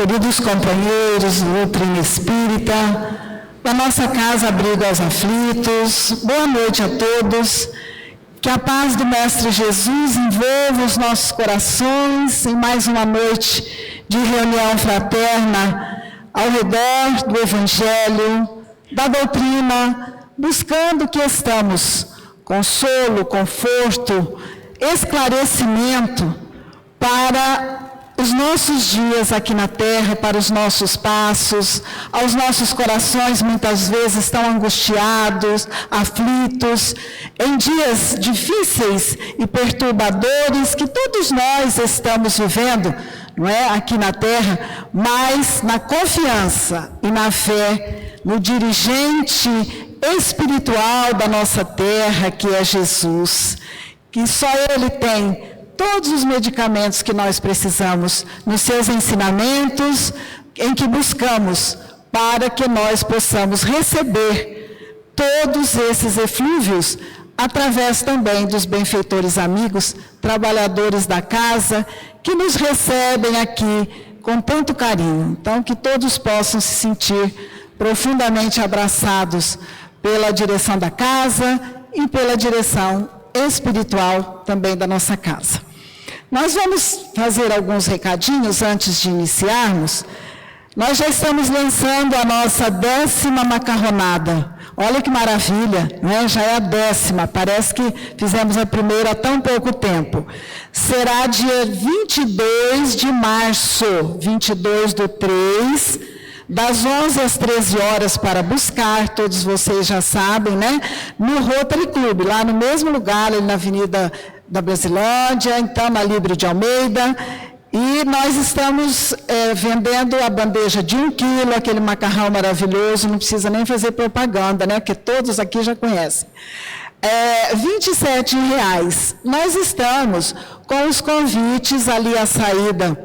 queridos companheiros do Doutrina Espírita, da nossa casa Abrigo aos Aflitos, boa noite a todos. Que a paz do Mestre Jesus envolva os nossos corações em mais uma noite de reunião fraterna ao redor do Evangelho, da doutrina, buscando que estamos consolo, conforto, esclarecimento para os nossos dias aqui na Terra, para os nossos passos, aos nossos corações muitas vezes estão angustiados, aflitos, em dias difíceis e perturbadores que todos nós estamos vivendo, não é, aqui na Terra, mas na confiança e na fé no dirigente espiritual da nossa Terra, que é Jesus, que só Ele tem todos os medicamentos que nós precisamos nos seus ensinamentos, em que buscamos para que nós possamos receber todos esses eflúvios através também dos benfeitores amigos, trabalhadores da casa, que nos recebem aqui com tanto carinho. Então, que todos possam se sentir profundamente abraçados pela direção da casa e pela direção espiritual também da nossa casa. Nós vamos fazer alguns recadinhos antes de iniciarmos. Nós já estamos lançando a nossa 10ª macarronada. Olha que maravilha, né? Já é a 10ª, parece que fizemos a primeira há tão pouco tempo. Será dia 22 de março, 22/3, das 11 às 13 horas para buscar, todos vocês já sabem, né? No Rotary Club, lá no mesmo lugar, ali na Avenida da Brasilândia, então na Líbero de Almeida, e nós estamos vendendo a bandeja de 1 quilo, aquele macarrão maravilhoso, não precisa nem fazer propaganda, né, porque todos aqui já conhecem. R$27. Nós estamos com os convites ali à saída,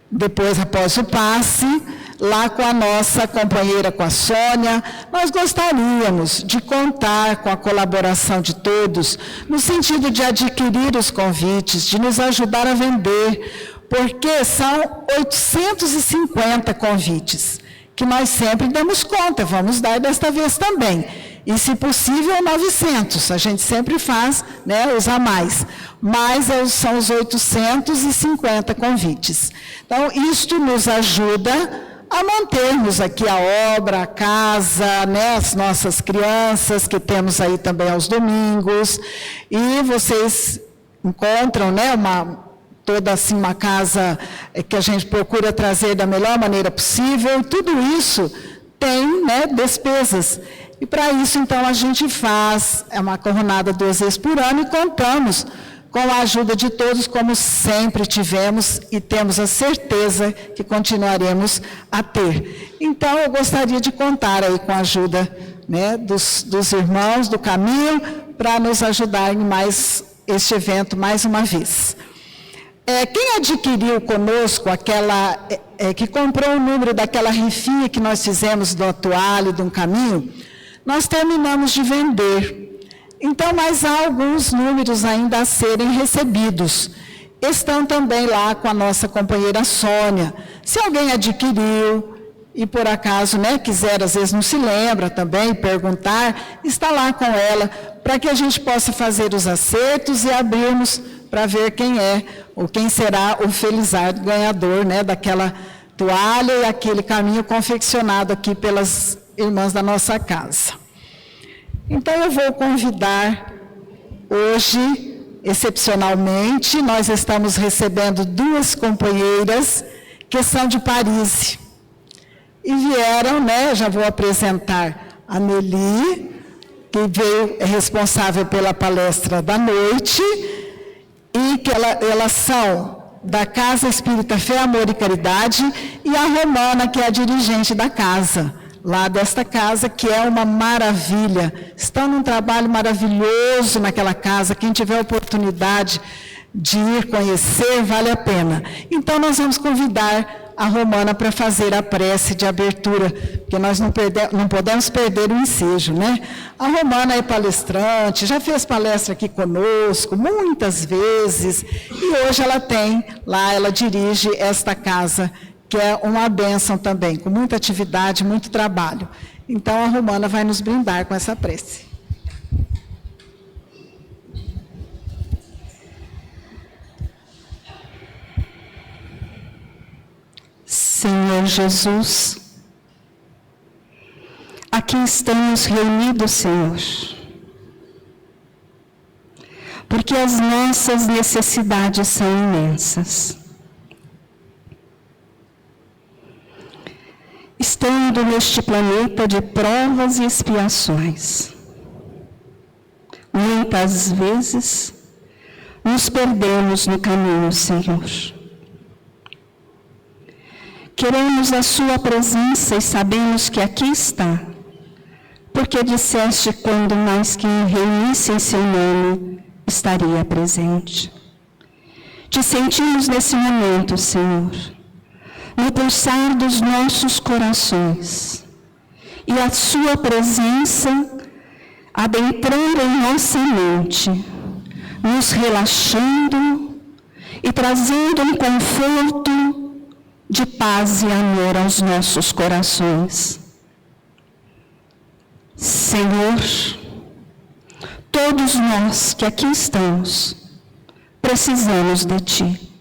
depois após o passe, lá com a nossa companheira, com a Sônia. Nós gostaríamos de contar com a colaboração de todos, no sentido de adquirir os convites, de nos ajudar a vender, porque são 850 convites, que nós sempre damos conta, vamos dar desta vez também. E, se possível, 900, a gente sempre faz, né, os a mais. Mas são os 850 convites. Então, isto nos ajuda a mantermos aqui a obra, a casa, né, as nossas crianças, que temos aí também aos domingos, e vocês encontram, né, toda assim uma casa que a gente procura trazer da melhor maneira possível, e tudo isso tem, né, despesas. E para isso, então, a gente faz uma macarronada 2 vezes por ano e contamos com a ajuda de todos, como sempre tivemos e temos a certeza que continuaremos a ter. Então, eu gostaria de contar aí com a ajuda, né, dos irmãos do caminho, para nos ajudar em mais este evento mais uma vez. Quem adquiriu conosco que comprou o número daquela rifinha que nós fizemos do toalha e de um caminho, nós terminamos de vender. Então, mas há alguns números ainda a serem recebidos. Estão também lá com a nossa companheira Sônia. Se alguém adquiriu e por acaso, né, quiser, às vezes não se lembra também, perguntar, está lá com ela, para que a gente possa fazer os acertos e abrirmos para ver quem é ou quem será o felizardo ganhador, né, daquela toalha e aquele caminho confeccionado aqui pelas irmãs da nossa casa. Então, eu vou convidar hoje, excepcionalmente, nós estamos recebendo 2 companheiras que são de Paris. E vieram, né, já vou apresentar a Nelly, que é responsável pela palestra da noite, e que elas são da Casa Espírita Fé, Amor e Caridade, e a Romana, que é a dirigente da casa, lá desta casa, que é uma maravilha. Estão num trabalho maravilhoso naquela casa. Quem tiver oportunidade de ir conhecer, vale a pena. Então, nós vamos convidar a Romana para fazer a prece de abertura, porque nós não podemos perder o ensejo, né? A Romana é palestrante, já fez palestra aqui conosco muitas vezes, e hoje ela dirige esta casa, que é uma bênção também, com muita atividade, muito trabalho. Então, a Romana vai nos brindar com essa prece. Senhor Jesus, aqui estamos reunidos, Senhor, porque as nossas necessidades são imensas. Estando neste planeta de provas e expiações, muitas vezes nos perdemos no caminho, Senhor. Queremos a sua presença e sabemos que aqui está, porque disseste quando mais que reunisse em seu nome, estaria presente. Te sentimos nesse momento, Senhor, no pulsar dos nossos corações, e a sua presença adentrando em nossa mente, nos relaxando e trazendo um conforto de paz e amor aos nossos corações. Senhor, todos nós que aqui estamos, precisamos de Ti.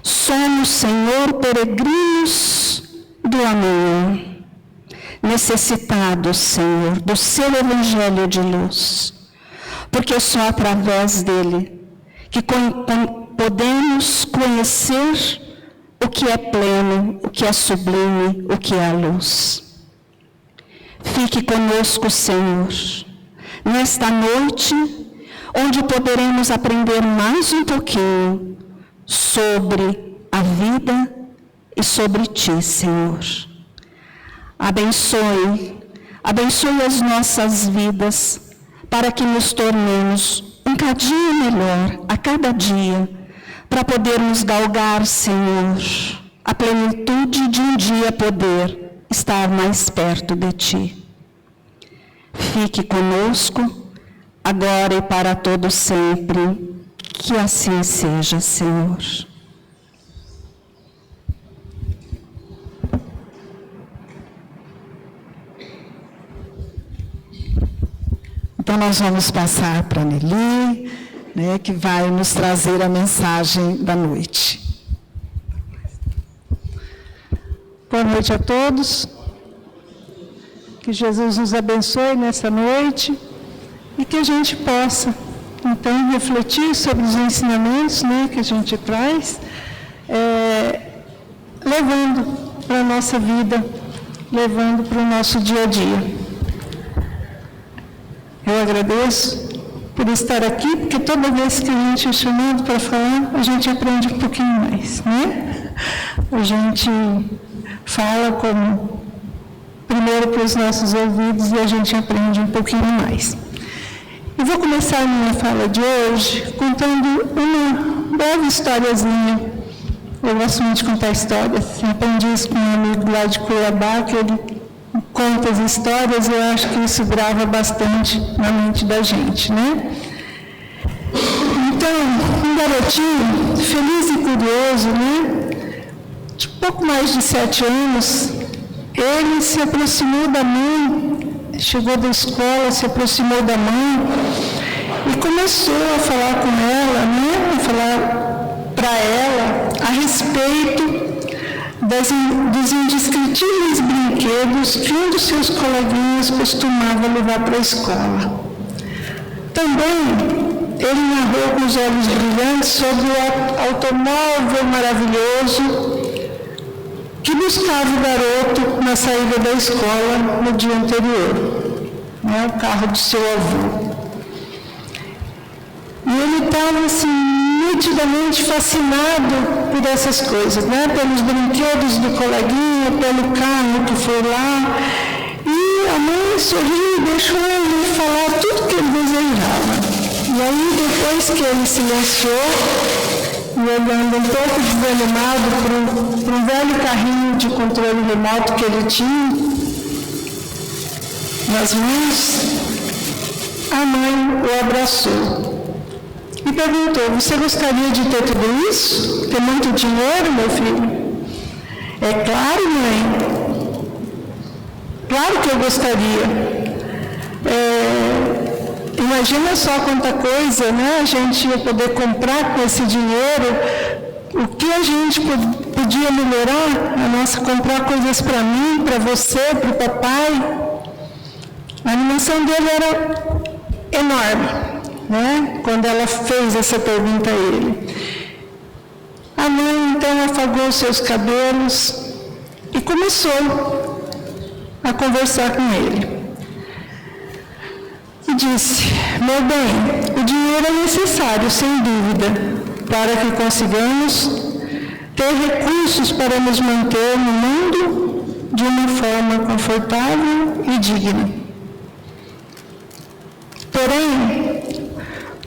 Somos, Senhor, peregrinos do amanhã, necessitados, Senhor, do Seu Evangelho de luz, porque só através dele que podemos conhecer o que é pleno, o que é sublime, o que é a luz. Fique conosco, Senhor, nesta noite, onde poderemos aprender mais um pouquinho sobre a vida e sobre Ti, Senhor. Abençoe as nossas vidas, para que nos tornemos um cadinho melhor a cada dia, para podermos galgar, Senhor, a plenitude de um dia poder estar mais perto de Ti. Fique conosco, agora e para todo sempre, que assim seja, Senhor. Então, nós vamos passar para a Nelly, que vai nos trazer a mensagem da noite. Boa noite a todos. Que Jesus nos abençoe nessa noite e que a gente possa, então, refletir sobre os ensinamentos que a gente traz, levando para a nossa vida, levando para o nosso dia a dia. Eu agradeço por estar aqui, porque toda vez que a gente é chamado para falar, a gente aprende um pouquinho mais, A gente fala primeiro para os nossos ouvidos e a gente aprende um pouquinho mais. Eu vou começar a minha fala de hoje contando uma breve historiazinha. Eu gosto muito de contar histórias. Eu aprendi isso com um amigo lá de Cuiabá, que ele conta as histórias, e eu acho que isso grava bastante na mente da gente, Então, um garotinho, feliz e curioso, de pouco mais de 7 anos, ele se aproximou da mãe, chegou da escola, se aproximou da mãe e começou a falar com ela, a falar para ela a respeito dos indescritíveis brinquedos que um dos seus coleguinhas costumava levar para a escola. Também ele narrou com os olhos brilhantes sobre o automóvel maravilhoso que buscava o garoto na saída da escola no dia anterior, o carro do seu avô. E ele estava assim, nitidamente fascinado por essas coisas, pelos brinquedos do coleguinha, pelo carro que foi lá. E a mãe sorriu e deixou ele falar tudo que ele desejava. E aí, depois que ele silenciou, e olhando um pouco desanimado para um velho carrinho de controle remoto que ele tinha nas mãos, a mãe o abraçou e perguntou: você gostaria de ter tudo isso? Ter muito dinheiro, meu filho? É claro, mãe. Claro que eu gostaria. Imagina só quanta coisa, né, a gente ia poder comprar com esse dinheiro, o que a gente podia melhorar, comprar coisas para mim, para você, para o papai. A animação dele era enorme, né, quando ela fez essa pergunta a ele. A mãe então afagou seus cabelos e começou a conversar com ele. E disse: meu bem, o dinheiro é necessário, sem dúvida, para que consigamos ter recursos para nos manter no mundo de uma forma confortável e digna. Porém,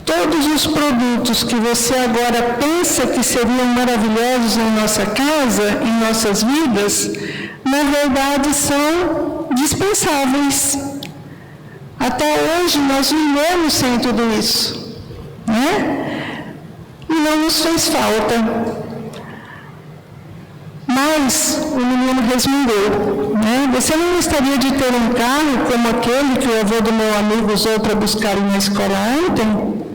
todos os produtos que você agora pensa que seriam maravilhosos em nossa casa, em nossas vidas, na verdade são dispensáveis. Até hoje nós vivemos sem tudo isso, né? E não nos fez falta. Mas o menino resmungou, né? Você não gostaria de ter um carro como aquele que o avô do meu amigo usou para buscar na escola ontem?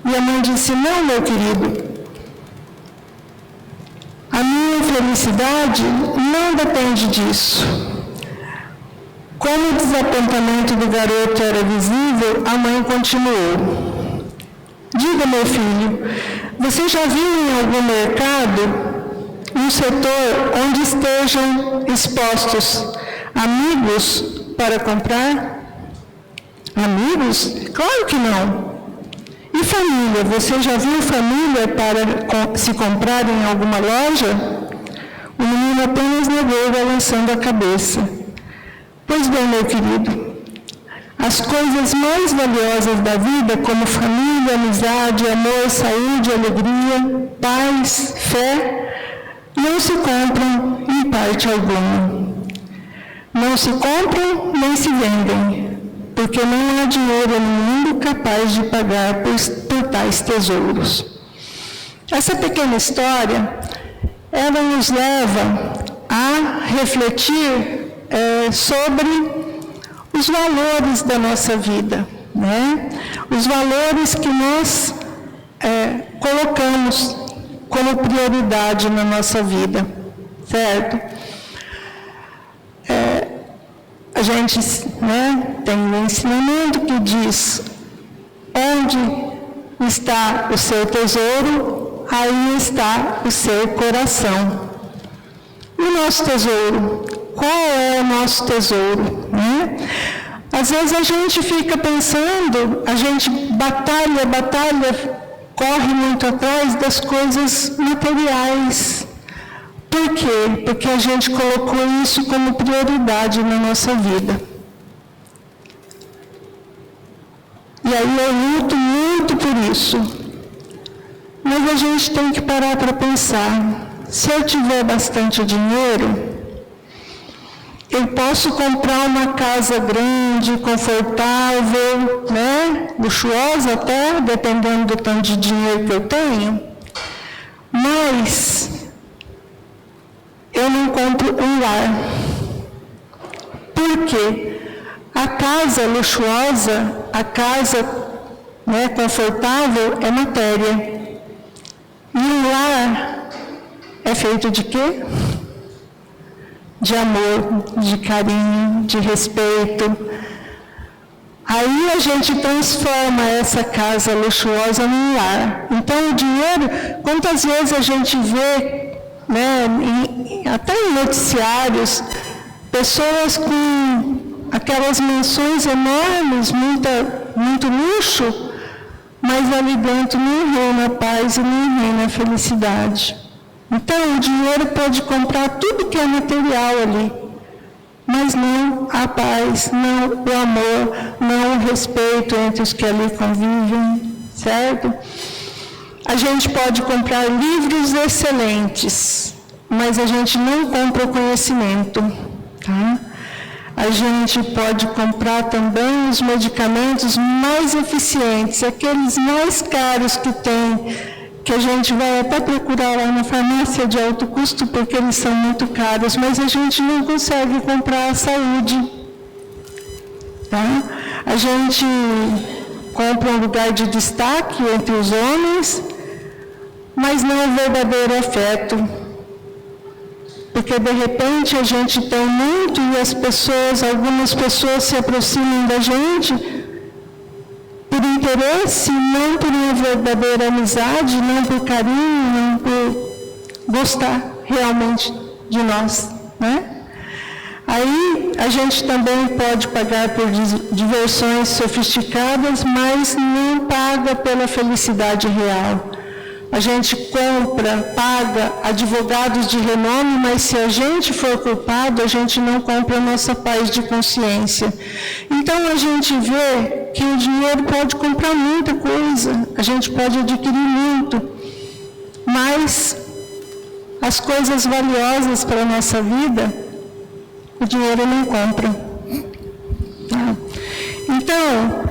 E a mãe disse: não, meu querido. A minha felicidade não depende disso. Como o desapontamento do garoto era visível, a mãe continuou: diga, meu filho, você já viu em algum mercado um setor onde estejam expostos amigos para comprar? Amigos? Claro que não. E família? Você já viu família para se comprar em alguma loja? O menino apenas negou, balançando a cabeça. Pois bem, meu querido, as coisas mais valiosas da vida, como família, amizade, amor, saúde, alegria, paz, fé, não se compram em parte alguma. Não se compram nem se vendem, porque não há dinheiro no mundo capaz de pagar por tais tesouros. Essa pequena história, ela nos leva a refletir sobre os valores da nossa vida, né? Os valores que nós colocamos como prioridade na nossa vida, certo? A gente, né, tem um ensinamento que diz: onde está o seu tesouro, aí está o seu coração. E o nosso tesouro? Qual é o nosso tesouro? Né? Às vezes a gente fica pensando, a gente batalha, corre muito atrás das coisas materiais. Por quê? Porque a gente colocou isso como prioridade na nossa vida. E aí eu luto muito por isso. Mas a gente tem que parar para pensar: se eu tiver bastante dinheiro, eu posso comprar uma casa grande, confortável, né? Luxuosa até, dependendo do tanto de dinheiro que eu tenho. Mas eu não compro um lar. Por quê? A casa luxuosa, a casa, né, confortável é matéria. E um lar é feito de quê? De amor, de carinho, de respeito. Aí a gente transforma essa casa luxuosa num lar. Então o dinheiro, quantas vezes a gente vê, né, até em noticiários, pessoas com aquelas mansões enormes, muito luxo, mas ali dentro não reina a paz e não reina a felicidade. Então, o dinheiro pode comprar tudo que é material ali, mas não a paz, não o amor, não o respeito entre os que ali convivem, certo? A gente pode comprar livros excelentes, mas a gente não compra o conhecimento, tá? A gente pode comprar também os medicamentos mais eficientes, aqueles mais caros que tem, que a gente vai até procurar lá na farmácia de alto custo, porque eles são muito caros, mas a gente não consegue comprar a saúde. Tá? A gente compra um lugar de destaque entre os homens, mas não o verdadeiro afeto. Porque de repente a gente tem muito e algumas pessoas se aproximam da gente por interesse, não por uma verdadeira amizade, não por carinho, não por gostar realmente de nós, né? Aí a gente também pode pagar por diversões sofisticadas, mas não paga pela felicidade real. A gente paga advogados de renome, mas se a gente for culpado, a gente não compra a nossa paz de consciência. Então a gente vê que o dinheiro pode comprar muita coisa, a gente pode adquirir muito, mas as coisas valiosas para a nossa vida, o dinheiro não compra. Então,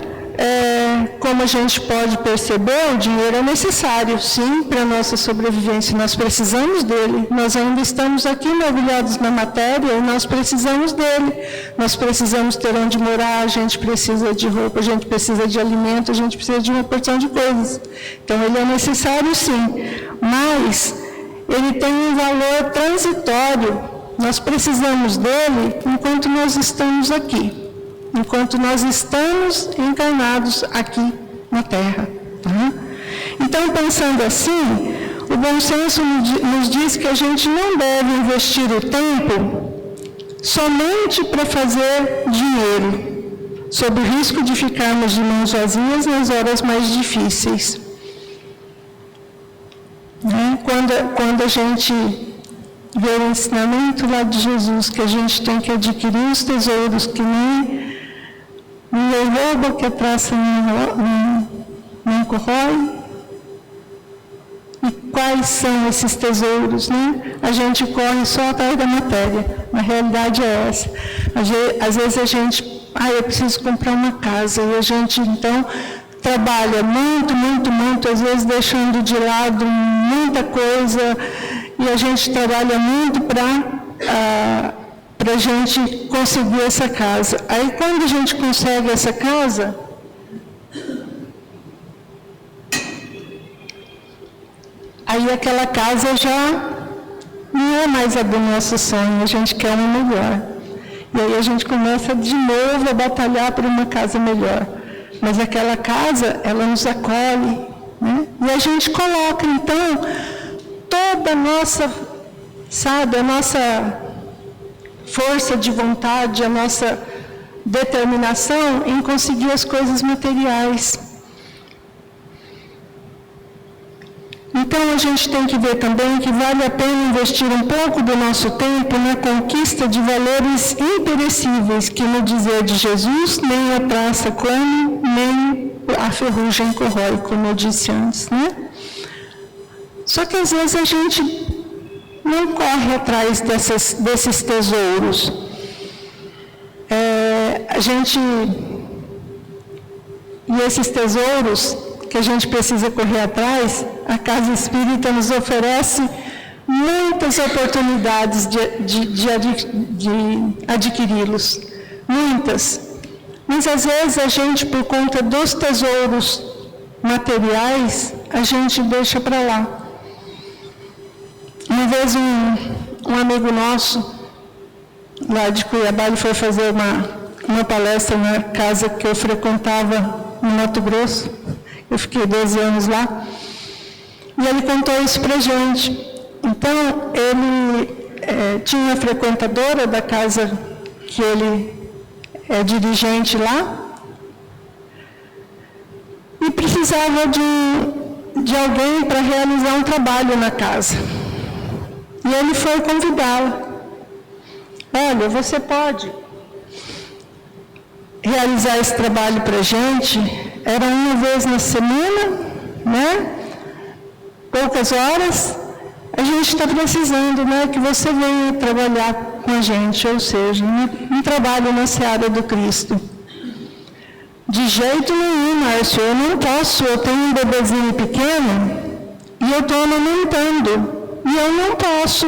como a gente pode perceber, o dinheiro é necessário, sim, para a nossa sobrevivência. Nós precisamos dele. Nós ainda estamos aqui mergulhados na matéria e nós precisamos dele. Nós precisamos ter onde morar, a gente precisa de roupa, a gente precisa de alimento, a gente precisa de uma porção de coisas. Então, ele é necessário, sim, mas ele tem um valor transitório. Nós precisamos dele enquanto nós estamos aqui. Enquanto nós estamos encarnados aqui na Terra. Tá? Então, pensando assim, o bom senso nos diz que a gente não deve investir o tempo somente para fazer dinheiro, sob o risco de ficarmos de mãos vazias nas horas mais difíceis. Né? Quando a gente vê o ensinamento lá de Jesus, que a gente tem que adquirir os tesouros que nem rouba, que a traça não corrói. E quais são esses tesouros, né? A gente corre só atrás da matéria. Na realidade é essa. Às vezes a gente, eu preciso comprar uma casa, e a gente então trabalha muito, às vezes deixando de lado muita coisa, e a gente trabalha muito para a gente conseguir essa casa. Aí, quando a gente consegue essa casa, aí aquela casa já não é mais a do nosso sonho, a gente quer uma melhor. E aí a gente começa de novo a batalhar por uma casa melhor. Mas aquela casa, ela nos acolhe, né? E a gente coloca, então, toda a nossa, a nossa força de vontade, a nossa determinação em conseguir as coisas materiais. Então, a gente tem que ver também que vale a pena investir um pouco do nosso tempo na conquista de valores imperecíveis, que no dizer de Jesus, nem a traça come, nem a ferrugem corrói, como eu disse antes, né? Só que às vezes a gente não corre atrás desses tesouros. E esses tesouros que a gente precisa correr atrás, a Casa Espírita nos oferece muitas oportunidades de adquiri-los. Muitas. Mas às vezes a gente, por conta dos tesouros materiais, a gente deixa para lá. Uma vez um amigo nosso, lá de Cuiabá, ele foi fazer uma palestra na casa que eu frequentava no Mato Grosso. Eu fiquei 12 anos lá. E ele contou isso para a gente. Então, ele tinha uma frequentadora da casa que ele é dirigente lá, e precisava de alguém para realizar um trabalho na casa. E ele foi convidá-la. Olha, você pode realizar esse trabalho para a gente? Era uma vez na semana, né? Poucas horas. A gente está precisando, né, que você venha trabalhar com a gente, ou seja, um trabalho na seara do Cristo. De jeito nenhum, Márcio, eu não posso, eu tenho um bebezinho pequeno e eu estou amamentando. E eu não posso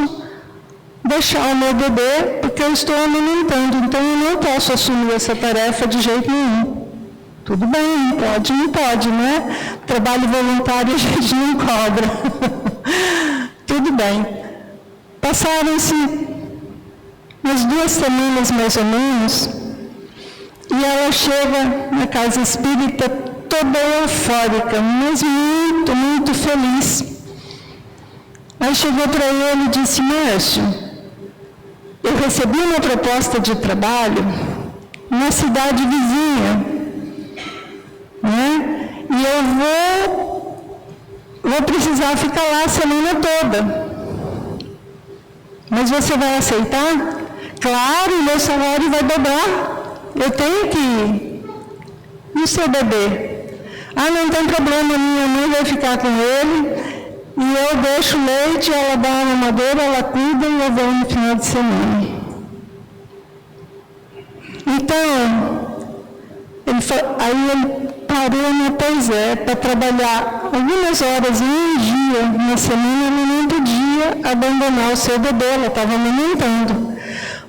deixar o meu bebê porque eu estou amamentando. Então eu não posso assumir essa tarefa de jeito nenhum. Tudo bem, não pode, né? Trabalho voluntário a gente não cobra. Tudo bem. Passaram-se umas 2 semanas mais ou menos, e ela chega na casa espírita toda eufórica, mas muito, muito feliz. Aí chegou para ele e disse: Márcio, eu recebi uma proposta de trabalho na cidade vizinha, né? E eu vou precisar ficar lá a semana toda. Mas você vai aceitar? Claro, meu salário vai dobrar. Eu tenho que ir. E o seu bebê? Ah, não tem problema, minha mãe vai ficar com ele. E eu deixo o leite, ela dá a mamadeira, ela cuida e eu vou no final de semana. Então, aí ele parou, pois é, para trabalhar algumas horas em um dia na semana, ele não podia abandonar o seu bebê, ela estava amamentando.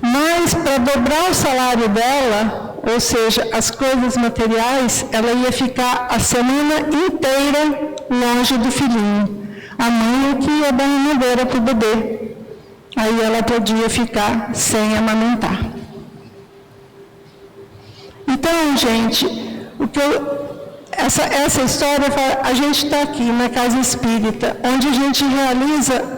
Mas para dobrar o salário dela, ou seja, as coisas materiais, ela ia ficar a semana inteira longe do filhinho. A mãe é que ia dar uma mamadeira para o bebê. Aí ela podia ficar sem amamentar. Então, gente, essa história, a gente está aqui na Casa Espírita, onde a gente realiza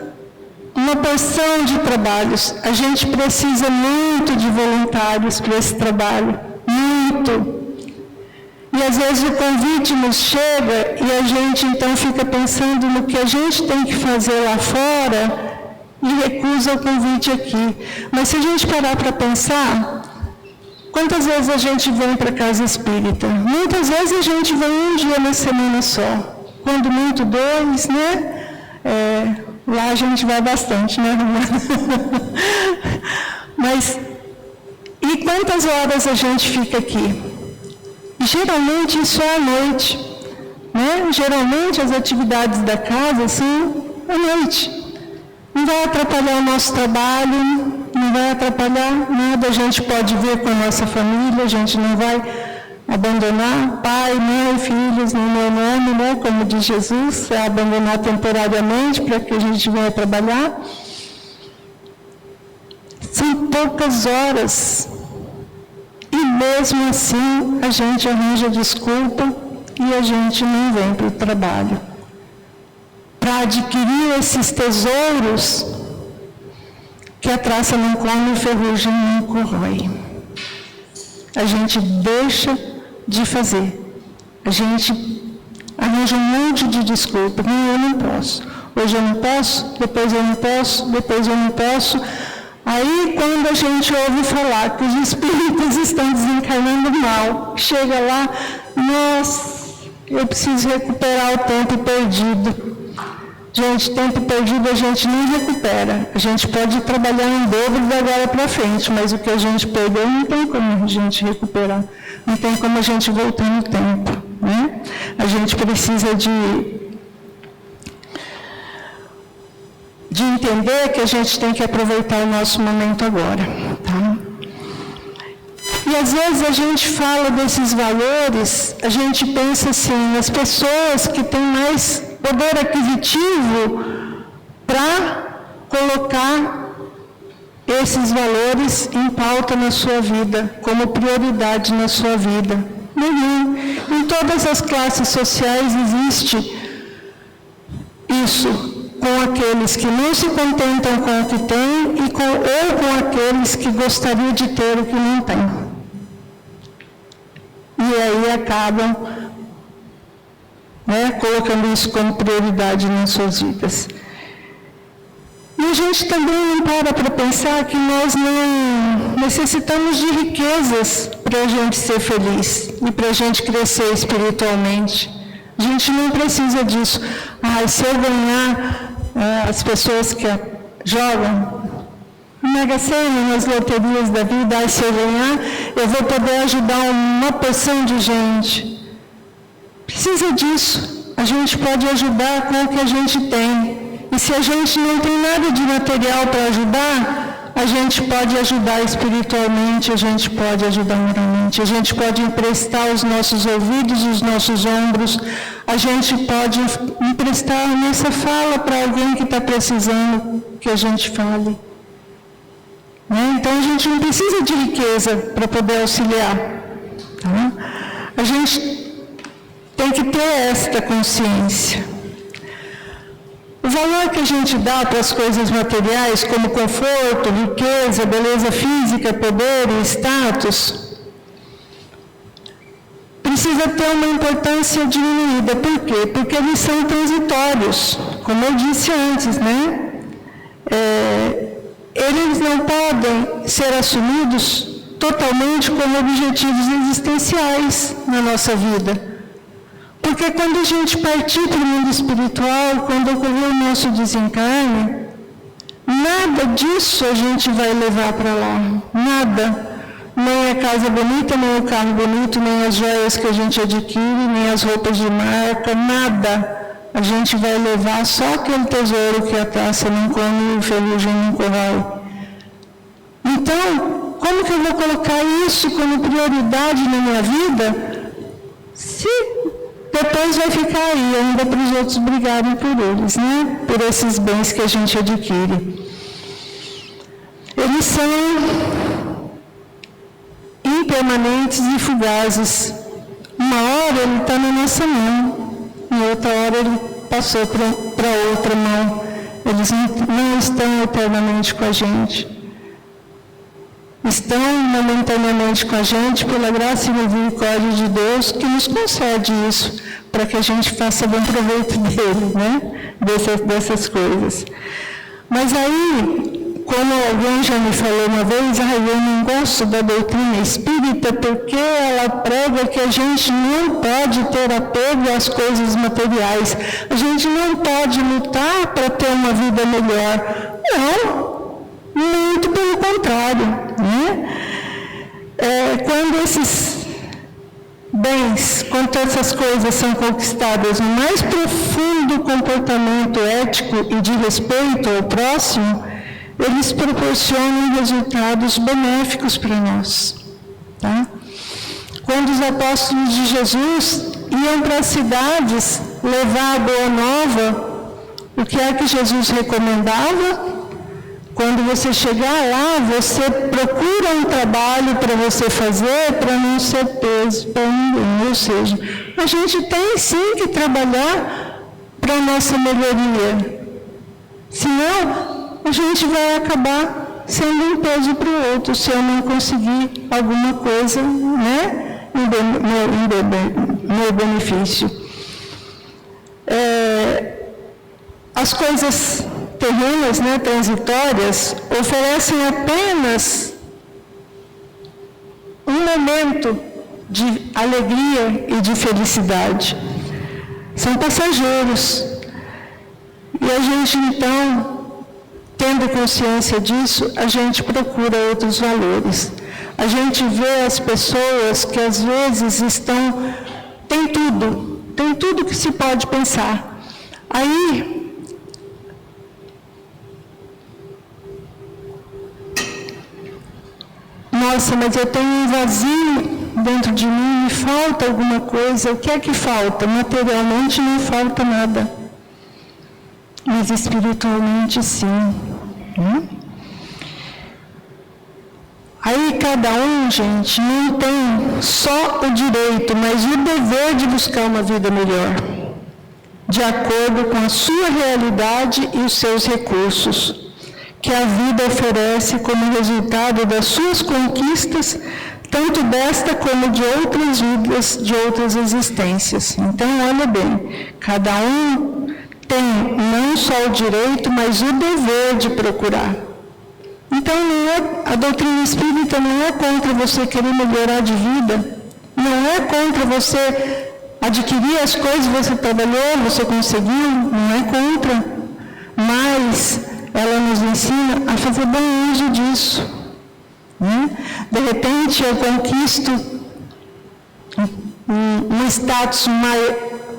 uma porção de trabalhos. A gente precisa muito de voluntários para esse trabalho, muito. E às vezes o convite nos chega e a gente então fica pensando no que a gente tem que fazer lá fora e recusa o convite aqui. Mas se a gente parar para pensar, quantas vezes a gente vem para a Casa Espírita? Muitas vezes a gente vem um dia na semana só. Quando muito 2, né? Lá a gente vai bastante, né? Mas, e quantas horas a gente fica aqui? Geralmente isso é à noite, né? Geralmente as atividades da casa são à noite. Não vai atrapalhar o nosso trabalho, não vai atrapalhar nada. A gente pode ver com a nossa família, a gente não vai abandonar pai, mãe, filhos no meu nome, né? Como diz Jesus, é abandonar temporariamente para que a gente venha trabalhar. São poucas horas. E mesmo assim, a gente arranja desculpa e a gente não vem para o trabalho. Para adquirir esses tesouros que a traça não come e o ferrugem não corrói. A gente deixa de fazer. A gente arranja um monte de desculpa. Não, eu não posso. Hoje eu não posso, depois eu não posso, depois eu não posso. Aí, quando a gente ouve falar que os espíritos estão desencarnando mal, chega lá, nossa, eu preciso recuperar o tempo perdido. Gente, tempo perdido a gente não recupera. A gente pode trabalhar em dobro de agora para frente, mas o que a gente perdeu não tem como a gente recuperar. Não tem como a gente voltar no tempo, né? A gente precisa de entender que a gente tem que aproveitar o nosso momento agora, tá? E às vezes a gente fala desses valores, a gente pensa assim, as pessoas que têm mais poder aquisitivo para colocar esses valores em pauta na sua vida, como prioridade na sua vida. Não. Em todas as classes sociais existe isso, com aqueles que não se contentam com o que têm ou com aqueles que gostariam de ter o que não têm. E aí acabam, né, colocando isso como prioridade nas suas vidas. E a gente também não para pensar que nós não necessitamos de riquezas para a gente ser feliz e para a gente crescer espiritualmente. A gente não precisa disso. Se eu ganhar, as pessoas que jogam Mega Sena, nas loterias da vida, se eu ganhar, eu vou poder ajudar uma porção de gente. Precisa disso. a gente pode ajudar com o que a gente tem. E se a gente não tem nada de material para ajudar, a gente pode ajudar espiritualmente, a gente pode ajudar moralmente, a gente pode emprestar os nossos ouvidos, os nossos ombros, a gente pode emprestar a nossa fala para alguém que está precisando que a gente fale. Então a gente não precisa de riqueza para poder auxiliar. Tá? A gente tem que ter esta consciência. O valor que a gente dá para as coisas materiais, como conforto, riqueza, beleza física, poder e status, precisa ter uma importância diminuída. Por quê? Porque eles são transitórios, como eu disse antes, né? Eles não podem ser assumidos totalmente como objetivos existenciais na nossa vida. Porque quando a gente partir para o mundo espiritual, quando ocorrer o nosso desencarne, nada disso a gente vai levar para lá. Nada. Nem a casa bonita, nem o carro bonito, nem as joias que a gente adquire, nem as roupas de marca, nada. A gente vai levar só aquele tesouro que a traça não come e o ferrugem não corrói. Então, como que eu vou colocar isso como prioridade na minha vida, se depois vai ficar aí ainda para os outros brigarem por eles, né? Por esses bens que a gente adquire. Eles são impermanentes e fugazes. Uma hora ele está na nossa mão, em outra hora ele passou para outra mão. Eles não estão eternamente com a gente. Estão momentaneamente com a gente pela graça e misericórdia de Deus que nos concede isso, para que a gente faça bom proveito dele, né? Dessas coisas. Mas aí, como alguém já me falou uma vez, eu não gosto da doutrina espírita porque ela prega que a gente não pode ter apego às coisas materiais, a gente não pode lutar para ter uma vida melhor. Não, muito pelo contrário, né? Quando esses bens, quando essas coisas são conquistadas no mais profundo comportamento ético e de respeito ao próximo, eles proporcionam resultados benéficos para nós. Tá? Quando os apóstolos de Jesus iam para as cidades levar a boa nova, o que é que Jesus recomendava? Quando você chegar lá, você procura um trabalho para você fazer para não ser peso para ninguém. Ou seja, a gente tem sim que trabalhar para a nossa melhoria. Senão, a gente vai acabar sendo um peso para o outro, se eu não conseguir alguma coisa, né, no benefício. As coisas terrenas, né, transitórias, oferecem apenas um momento de alegria e de felicidade. São passageiros. E a gente, então, tendo consciência disso, a gente procura outros valores. A gente vê as pessoas que às vezes tem tudo que se pode pensar. Aí, nossa, mas eu tenho um vazio dentro de mim, me falta alguma coisa. O que é que falta? Materialmente não falta nada. Mas espiritualmente sim. Aí cada um, gente, não tem só o direito, mas o dever de buscar uma vida melhor, de acordo com a sua realidade e os seus recursos, que a vida oferece como resultado das suas conquistas, tanto desta como de outras vidas, de outras existências. Então, olha bem, cada um tem não só o direito, mas o dever de procurar. Então, a doutrina espírita não é contra você querer melhorar de vida, não é contra você adquirir as coisas que você trabalhou, você conseguiu, não é contra, mas ela nos ensina a fazer bom uso disso. De repente, eu conquisto um status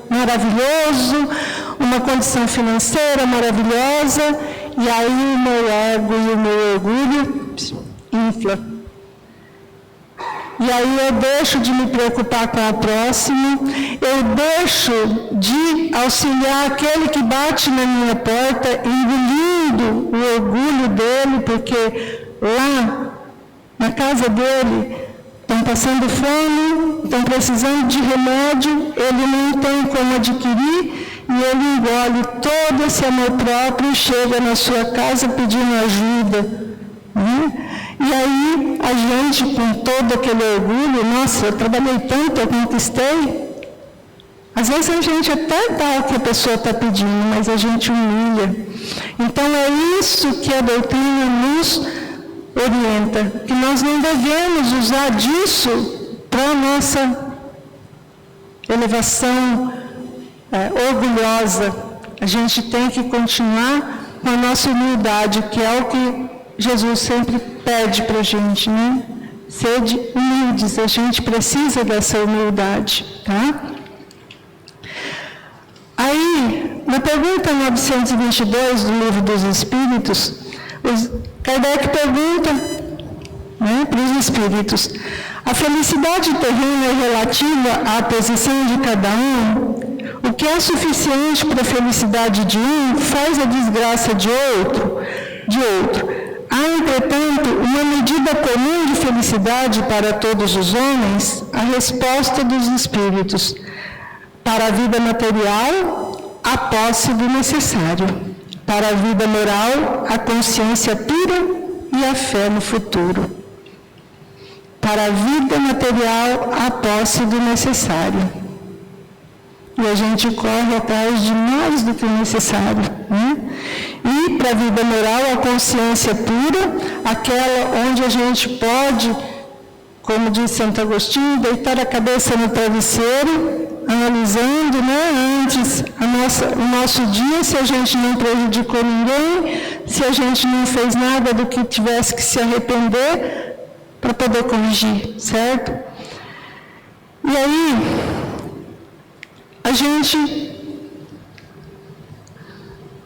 maravilhoso, uma condição financeira maravilhosa, e aí o meu ego e o meu orgulho infla. E aí eu deixo de me preocupar com o próximo, eu deixo de auxiliar aquele que bate na minha porta, engolindo o orgulho dele, porque lá, na casa dele, estão passando fome, estão precisando de remédio, ele não tem como adquirir, e ele engole todo esse amor próprio e chega na sua casa pedindo ajuda. E aí, a gente, com todo aquele orgulho, nossa, eu trabalhei tanto, eu conquistei. Às vezes a gente até dá o que a pessoa está pedindo, mas a gente humilha. Então é isso que a doutrina nos orienta, que nós não devemos usar disso para a nossa elevação orgulhosa. A gente tem que continuar com a nossa humildade, que é o que Jesus sempre pede para a gente, né? Sede humildes, a gente precisa dessa humildade, tá? Aí, na pergunta 922 do Livro dos Espíritos, Kardec pergunta, né, para os espíritos: a felicidade terrena é relativa à posição de cada um? O que é suficiente para a felicidade de um faz a desgraça de outro. Há, entretanto, uma medida comum de felicidade para todos os homens? A resposta dos espíritos: para a vida material, a posse do necessário; para a vida moral, a consciência pura e a fé no futuro. Para a vida material, a posse do necessário. E a gente corre atrás de mais do que o necessário, né? E para a vida moral, a consciência pura, aquela onde a gente pode, como diz Santo Agostinho, deitar a cabeça no travesseiro, analisando, né, antes o nosso dia, se a gente não prejudicou ninguém, se a gente não fez nada do que tivesse que se arrepender, para poder corrigir, certo? E aí, a gente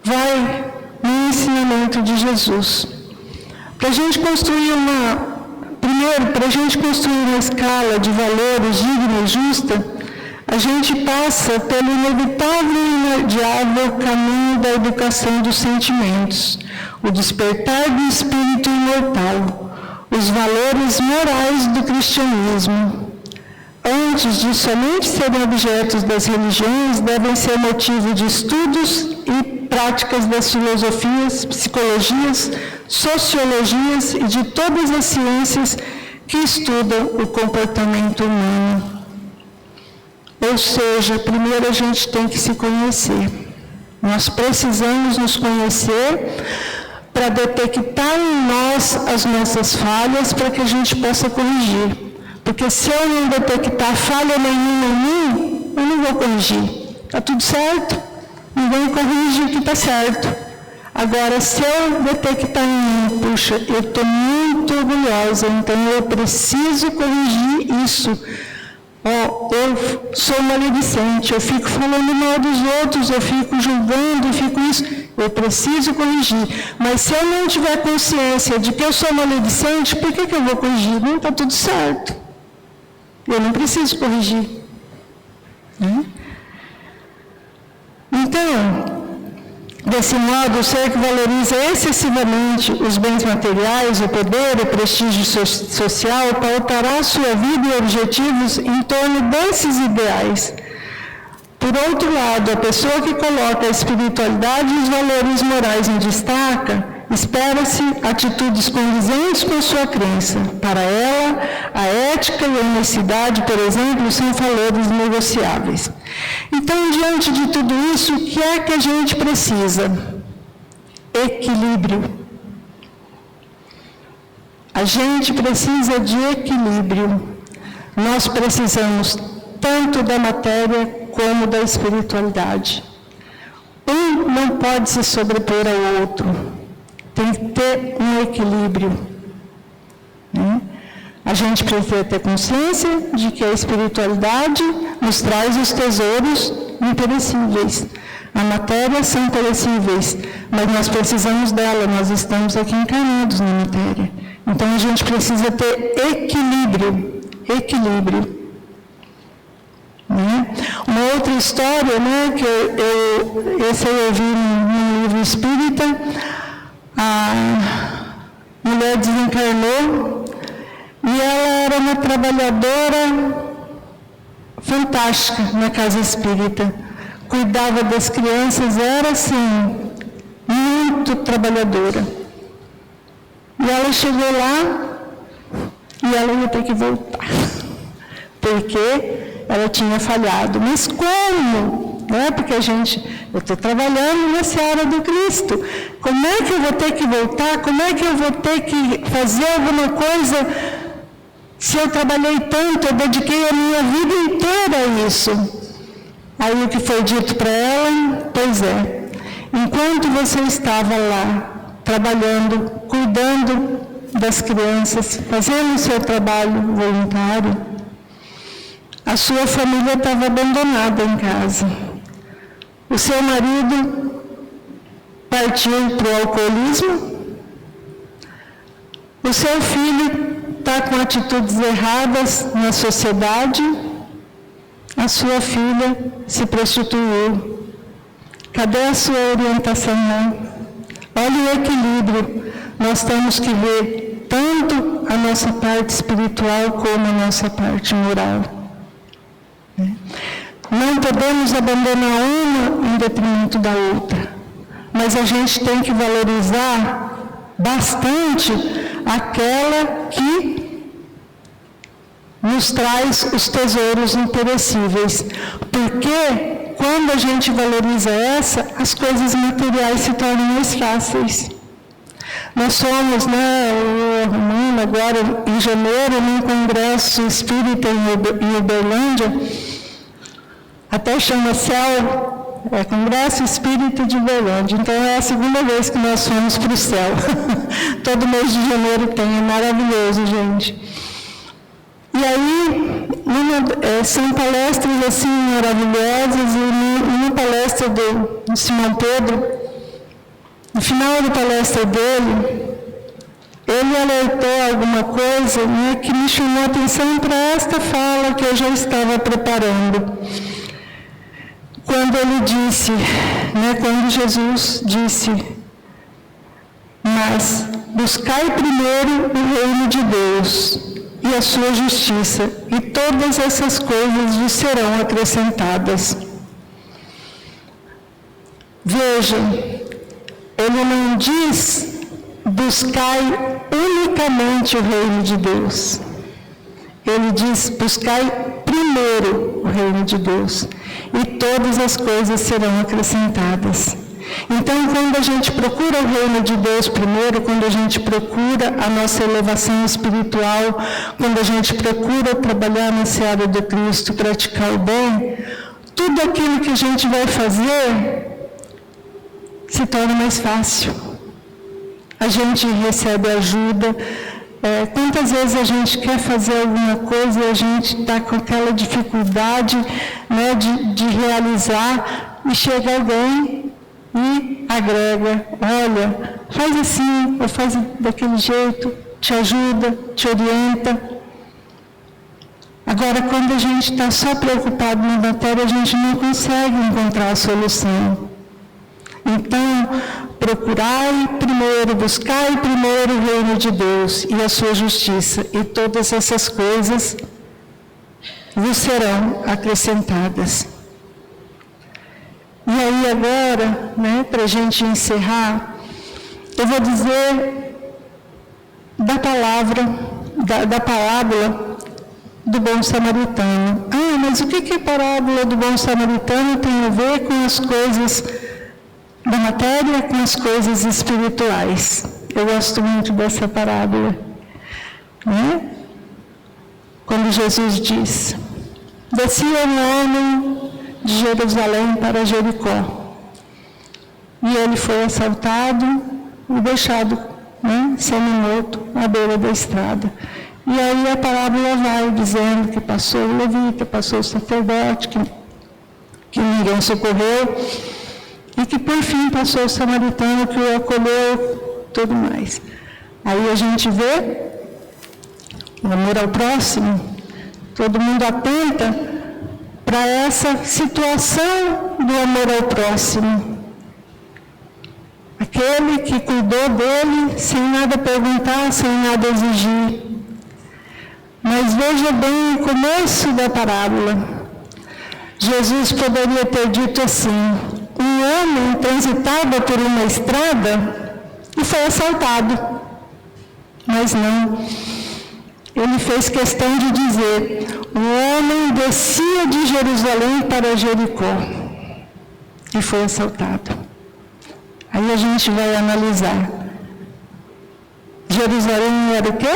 vai no ensinamento de Jesus. Para a gente construir para a gente construir uma escala de valores digna e justa, a gente passa pelo inevitável e inadiável caminho da educação dos sentimentos, o despertar do espírito imortal, os valores morais do cristianismo. Antes de somente serem objetos das religiões, devem ser motivo de estudos e práticas das filosofias, psicologias, sociologias e de todas as ciências que estudam o comportamento humano. Ou seja, primeiro a gente tem que se conhecer. Nós precisamos nos conhecer para detectar em nós as nossas falhas, para que a gente possa corrigir. Porque se eu não detectar falha nenhuma em mim, eu não vou corrigir. Está tudo certo? Ninguém corrige o que está certo. Agora, se eu detectar em mim, puxa, eu estou muito orgulhosa, então eu preciso corrigir isso. Eu sou maledicente, eu fico falando mal dos outros, eu fico julgando, eu fico isso. Eu preciso corrigir. Mas se eu não tiver consciência de que eu sou maledicente, por que eu vou corrigir? Não, está tudo certo. Eu não preciso corrigir. Então, desse modo, o ser que valoriza excessivamente os bens materiais, o poder, o prestígio social, pautará sua vida e objetivos em torno desses ideais. Por outro lado, a pessoa que coloca a espiritualidade e os valores morais em destaque, espera-se atitudes condizentes com sua crença. Para ela, a ética e a honestidade, por exemplo, são valores negociáveis. Então, diante de tudo isso, o que é que a gente precisa? Equilíbrio. A gente precisa de equilíbrio. Nós precisamos tanto da matéria como da espiritualidade. Um não pode se sobrepor ao outro. Tem que ter um equilíbrio. A gente precisa ter consciência de que a espiritualidade nos traz os tesouros imperecíveis. A matéria são perecíveis, mas nós precisamos dela, nós estamos aqui encarnados na matéria. Então a gente precisa ter equilíbrio. Né? Uma outra história, né, que esse eu ouvi no livro espírita, a mulher desencarnou e ela era uma trabalhadora fantástica na casa espírita. Cuidava das crianças, era assim, muito trabalhadora. E ela chegou lá e ela ia ter que voltar, porque ela tinha falhado. Mas como? Né? Porque eu estou trabalhando na seara do Cristo. Como é que eu vou ter que voltar? Como é que eu vou ter que fazer alguma coisa se eu trabalhei tanto, eu dediquei a minha vida inteira a isso? Aí o que foi dito para ela? Pois é, enquanto você estava lá, trabalhando, cuidando das crianças, fazendo o seu trabalho voluntário, a sua família estava abandonada em casa. O seu marido partiu para o alcoolismo, o seu filho está com atitudes erradas na sociedade, a sua filha se prostituiu. Cadê a sua orientação? Olha o equilíbrio. Nós temos que ver tanto a nossa parte espiritual como a nossa parte moral. Não podemos abandonar uma em detrimento da outra, mas a gente tem que valorizar bastante aquela que nos traz os tesouros imperecíveis, porque quando a gente valoriza essa, as coisas materiais se tornam mais fáceis. Nós somos, arrumando agora em janeiro, num congresso espírita em Uberlândia, até chama CEL, Congresso Espírita de Uberlândia. Então é a segunda vez que nós fomos para o céu. Todo mês de janeiro tem, é maravilhoso, gente. E aí, são palestras assim maravilhosas, e numa palestra do Simão Pedro, no final da palestra dele, ele alertou alguma coisa, né, que me chamou a atenção para esta fala que eu já estava preparando. Quando ele disse, quando Jesus disse, mas buscai primeiro o reino de Deus e a sua justiça, e todas essas coisas lhe serão acrescentadas. Vejam, ele não diz, buscai unicamente o reino de Deus. Ele diz, buscai primeiro o reino de Deus, e todas as coisas serão acrescentadas. Então, quando a gente procura o reino de Deus primeiro, quando a gente procura a nossa elevação espiritual, quando a gente procura trabalhar na seara do Cristo, praticar o bem, tudo aquilo que a gente vai fazer se torna mais fácil. A gente recebe ajuda. Quantas vezes a gente quer fazer alguma coisa e a gente está com aquela dificuldade, de realizar, e chega alguém e agrega, olha, faz assim, ou faz daquele jeito, te ajuda, te orienta. Agora, quando a gente está só preocupado na matéria, a gente não consegue encontrar a solução. Então, procurai primeiro, buscai primeiro o reino de Deus e a sua justiça, e todas essas coisas vos serão acrescentadas. E aí agora, para a gente encerrar, eu vou dizer da parábola do bom samaritano. Mas o que a parábola do bom samaritano tem a ver com as coisas da matéria, com as coisas espirituais? Eu gosto muito dessa parábola. Quando Jesus diz, descia um homem de Jerusalém para Jericó, e ele foi assaltado e deixado semi-morto à beira da estrada. E aí a parábola vai dizendo que passou o levita, passou o sacerdote, que ninguém socorreu, e que por fim passou o samaritano que o acolheu, tudo mais. Aí a gente vê o amor ao próximo, todo mundo atenta para essa situação do amor ao próximo. Aquele que cuidou dele sem nada perguntar, sem nada exigir. Mas veja bem o começo da parábola. Jesus poderia ter dito assim: um homem transitava por uma estrada e foi assaltado. Mas não. Ele fez questão de dizer: um homem descia de Jerusalém para Jericó e foi assaltado. Aí a gente vai analisar. Jerusalém era o quê?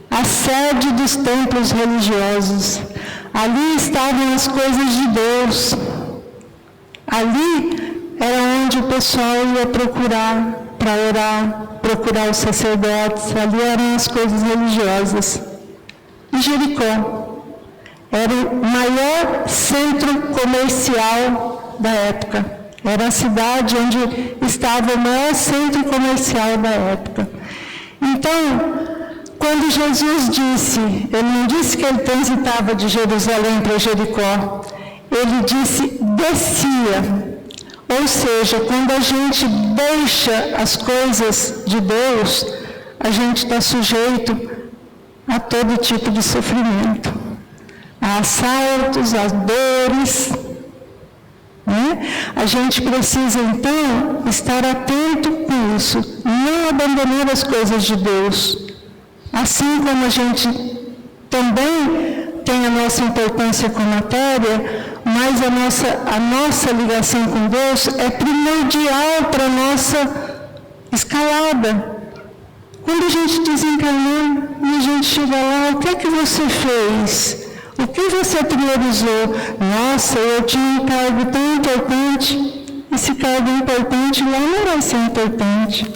A sede dos templos religiosos. Ali estavam as coisas de Deus. Ali era onde o pessoal ia procurar para orar, procurar os sacerdotes. Ali eram as coisas religiosas. E Jericó era o maior centro comercial da época. Era a cidade onde estava o maior centro comercial da época. Então, quando Jesus disse, ele não disse que ele transitava de Jerusalém para Jericó, ele disse descia. Ou seja, quando a gente deixa as coisas de Deus, a gente está sujeito a todo tipo de sofrimento, a assaltos, a dores. A gente precisa, então, estar atento com isso, não abandonar as coisas de Deus. Assim como a gente também tem a nossa importância com a matéria, mas a nossa ligação com Deus é primordial para a nossa escalada. Quando a gente desencarnou e a gente chega lá, o que é que você fez? O que você priorizou? Nossa, eu tinha um cargo tão importante. Esse cargo importante lá não vai ser importante.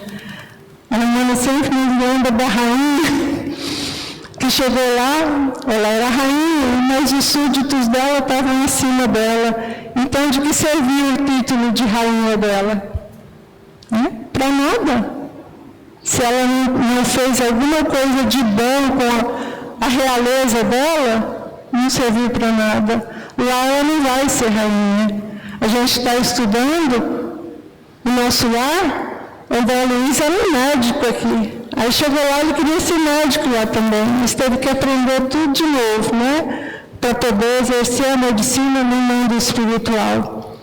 A irmã sempre nos lembra da rainha, que chegou lá, ela era a rainha, mas os súditos dela estavam acima dela. Então, de que servia o título de rainha dela? Para nada. Se ela não fez alguma coisa de bom com a realeza dela, não serviu para nada. Lá ela não vai ser rainha. A gente está estudando o nosso lar. O André Luiz era um médico aqui. Aí chegou lá, ele queria ser médico lá também, mas teve que aprender tudo de novo, para poder exercer a medicina no mundo espiritual.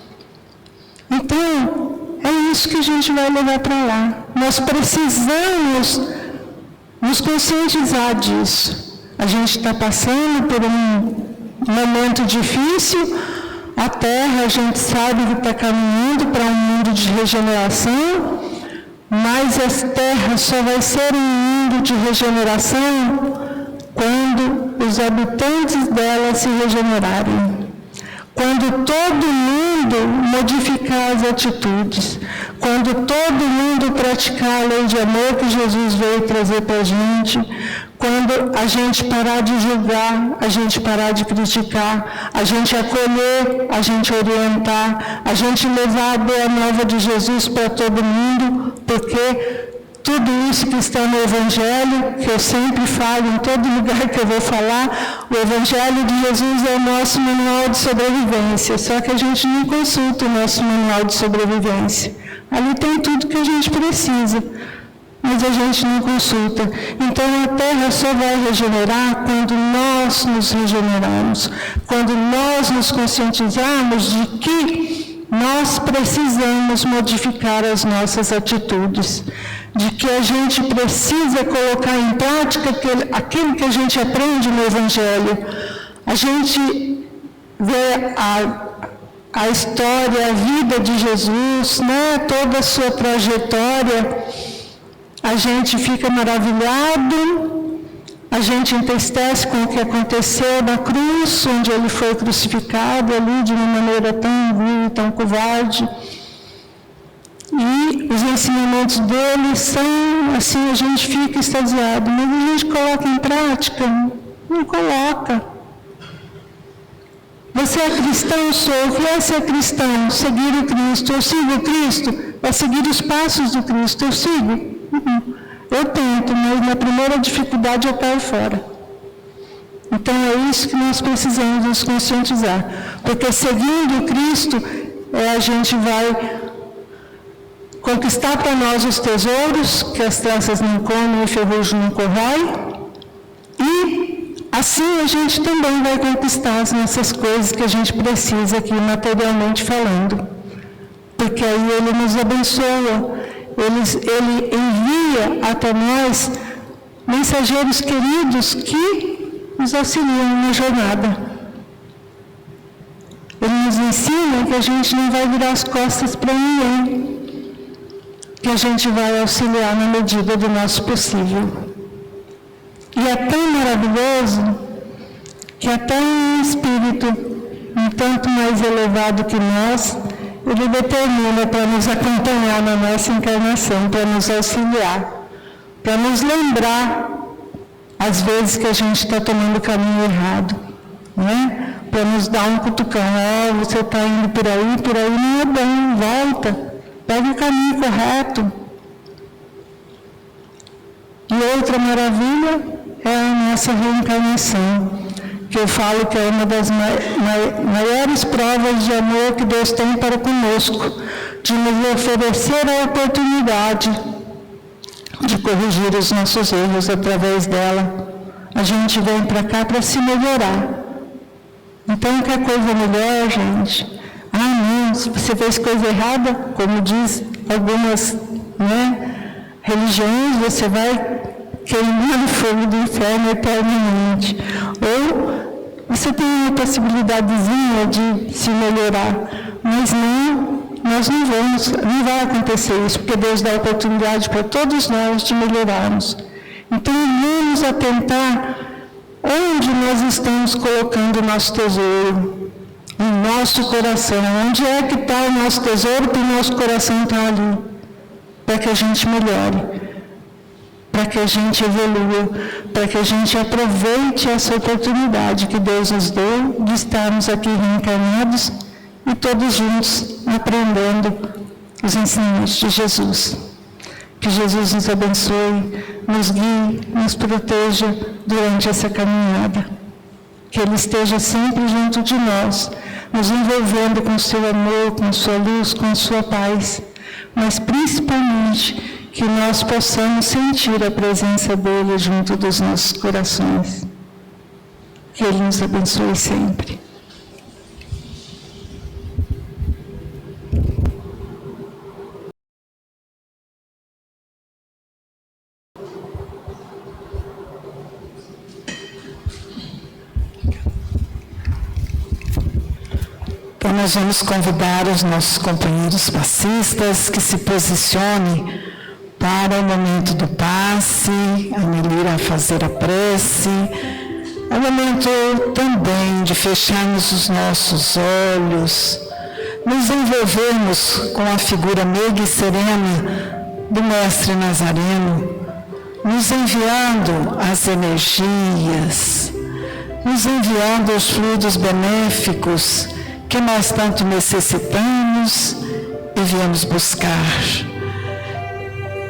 Então, é isso que a gente vai levar para lá. Nós precisamos nos conscientizar disso. A gente está passando por um momento difícil. A Terra, a gente sabe que está caminhando para um mundo de regeneração, mas a Terra só vai ser um mundo de regeneração quando os habitantes dela se regenerarem. Quando todo mundo modificar as atitudes, quando todo mundo praticar a lei de amor que Jesus veio trazer para a gente, quando a gente parar de julgar, a gente parar de criticar, a gente acolher, a gente orientar, a gente levar a boa nova de Jesus para todo mundo, porque tudo isso que está no Evangelho, que eu sempre falo em todo lugar que eu vou falar, o Evangelho de Jesus é o nosso manual de sobrevivência, só que a gente não consulta o nosso manual de sobrevivência. Ali tem tudo que a gente precisa, mas a gente não consulta. Então a Terra só vai regenerar quando nós nos regenerarmos, quando nós nos conscientizarmos de que nós precisamos modificar as nossas atitudes, de que a gente precisa colocar em prática aquilo que a gente aprende no Evangelho. A gente vê a história, a vida de Jesus, toda a sua trajetória, a gente fica maravilhado, a gente entristece com o que aconteceu na cruz, onde ele foi crucificado ali de uma maneira tão vil e tão covarde. E os ensinamentos dele são, assim, a gente fica extasiado, mas a gente coloca em prática? Não coloca. Você é cristão? Sou. O que é ser cristão? Seguir o Cristo. Eu sigo o Cristo? É seguir os passos do Cristo. Eu sigo? Eu tento, mas na primeira dificuldade eu caio fora. Então é isso que nós precisamos nos conscientizar. Porque seguindo o Cristo, a gente vai conquistar para nós os tesouros, que as traças não comem e o ferrugem não corrói. E assim a gente também vai conquistar as nossas coisas que a gente precisa aqui, materialmente falando. Porque aí Ele nos abençoa, Ele envia até nós mensageiros queridos que nos auxiliam na jornada. Ele nos ensina que a gente não vai virar as costas para ninguém, que a gente vai auxiliar na medida do nosso possível. E é tão maravilhoso que até um espírito um tanto mais elevado que nós, ele determina para nos acompanhar na nossa encarnação, para nos auxiliar, para nos lembrar, às vezes, que a gente está tomando o caminho errado, né? Para nos dar um cutucão. Você está indo por aí não é bom, volta, pega o caminho correto. E outra maravilha é a nossa reencarnação, que eu falo que é uma das maiores provas de amor que Deus tem para conosco, de nos oferecer a oportunidade de corrigir os nossos erros através dela. A gente vem para cá para se melhorar. Então, quer coisa melhor, gente? Não, se você fez coisa errada, como diz algumas religiões, você vai queimar no fogo do inferno eternamente. Ou você tem uma possibilidadezinha de se melhorar, mas nós não vai acontecer isso, porque Deus dá oportunidade para todos nós de melhorarmos. Então, vamos atentar onde nós estamos colocando o nosso tesouro, o nosso coração. Onde é que está o nosso tesouro para o nosso coração estar ali? Para que a gente melhore, para que a gente evolua, para que a gente aproveite essa oportunidade que Deus nos deu de estarmos aqui reencarnados e todos juntos aprendendo os ensinamentos de Jesus. Que Jesus nos abençoe, nos guie, nos proteja durante essa caminhada. Que Ele esteja sempre junto de nós, nos envolvendo com seu amor, com sua luz, com sua paz. Mas principalmente que nós possamos sentir a presença dEle junto dos nossos corações. Que Ele nos abençoe sempre. Então, nós vamos convidar os nossos companheiros passistas que se posicionem para o momento do passe, a Melira a fazer a prece. É o momento também de fecharmos os nossos olhos, nos envolvermos com a figura meiga e serena do Mestre Nazareno, nos enviando as energias, nos enviando os fluidos benéficos que nós tanto necessitamos e viemos buscar.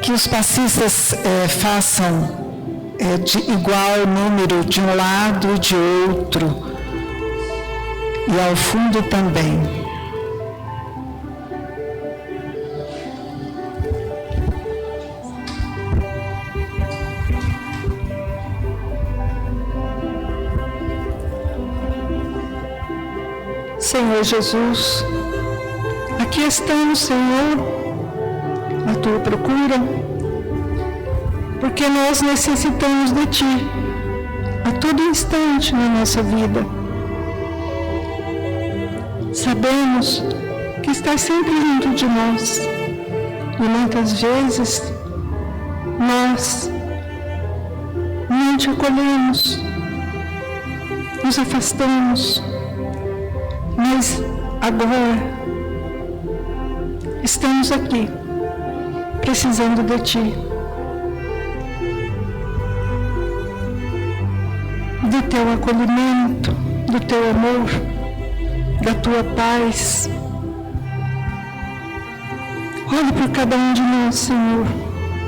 Que os passistas façam de igual número de um lado e de outro, e ao fundo também. Senhor Jesus, aqui estamos, Senhor, à tua procura, porque nós necessitamos de Ti a todo instante na nossa vida. Sabemos que estás sempre junto de nós e muitas vezes nós não Te acolhemos, nos afastamos. Mas agora estamos aqui, precisando de Ti, do Teu acolhimento, do Teu amor, da tua paz. Olhe por cada um de nós, Senhor.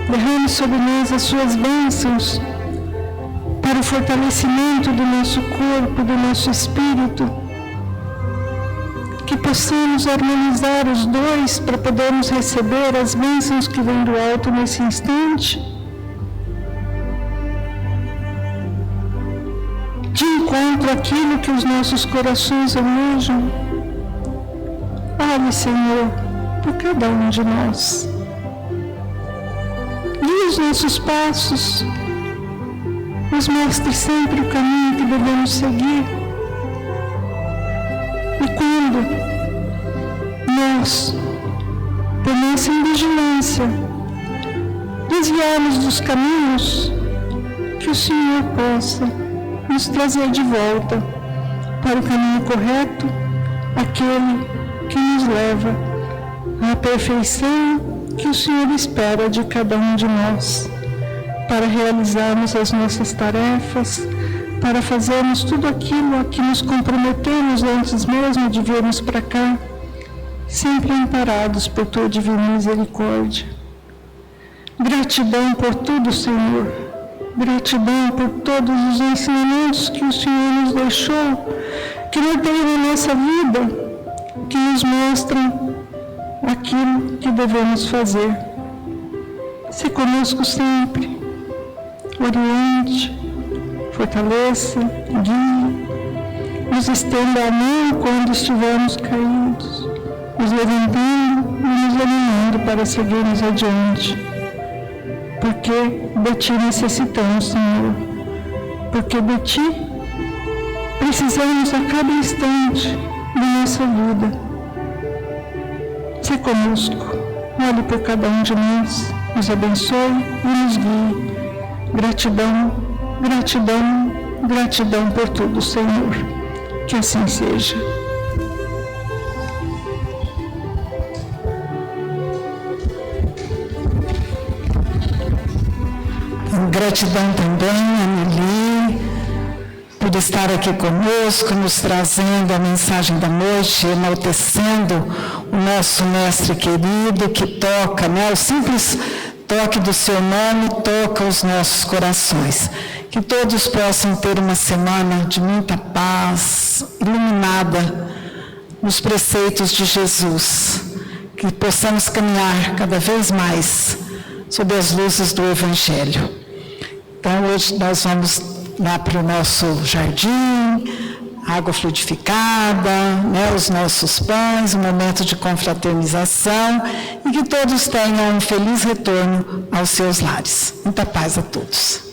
Derrame sobre nós as suas bênçãos para o fortalecimento do nosso corpo, do nosso espírito. Que possamos harmonizar os dois para podermos receber as bênçãos que vêm do alto nesse instante. De encontro àquilo que os nossos corações almejam. Olhe, Senhor, por cada um de nós. Guie os nossos passos. Nos mostre sempre o caminho que devemos seguir. E quando nós, por nossa invigilância, desviarmos dos caminhos, que o Senhor possa nos trazer de volta para o caminho correto, aquele que nos leva à perfeição que o Senhor espera de cada um de nós, para realizarmos as nossas tarefas, para fazermos tudo aquilo a que nos comprometemos antes mesmo de virmos para cá, sempre amparados por Tua divina misericórdia. Gratidão por tudo, Senhor. Gratidão por todos os ensinamentos que o Senhor nos deixou, que norteiam a nossa vida, que nos mostram aquilo que devemos fazer. Se conosco sempre, oriente, fortaleça, guie, nos estenda a mão quando estivermos caídos, nos levantando e nos animando para seguirmos adiante. Porque de Ti necessitamos, Senhor. Porque de Ti precisamos a cada instante da nossa vida. Se conosco, olhe por cada um de nós, nos abençoe e nos guie. Gratidão, gratidão, gratidão por tudo, Senhor. Que assim seja. Gratidão também, Anneli, por estar aqui conosco, nos trazendo a mensagem da noite, enaltecendo o nosso mestre querido, que toca, o simples toque do seu nome toca os nossos corações. Que todos possam ter uma semana de muita paz, iluminada nos preceitos de Jesus. Que possamos caminhar cada vez mais sob as luzes do Evangelho. Então, hoje nós vamos lá para o nosso jardim, água fluidificada, os nossos pães, um momento de confraternização, e que todos tenham um feliz retorno aos seus lares. Muita paz a todos.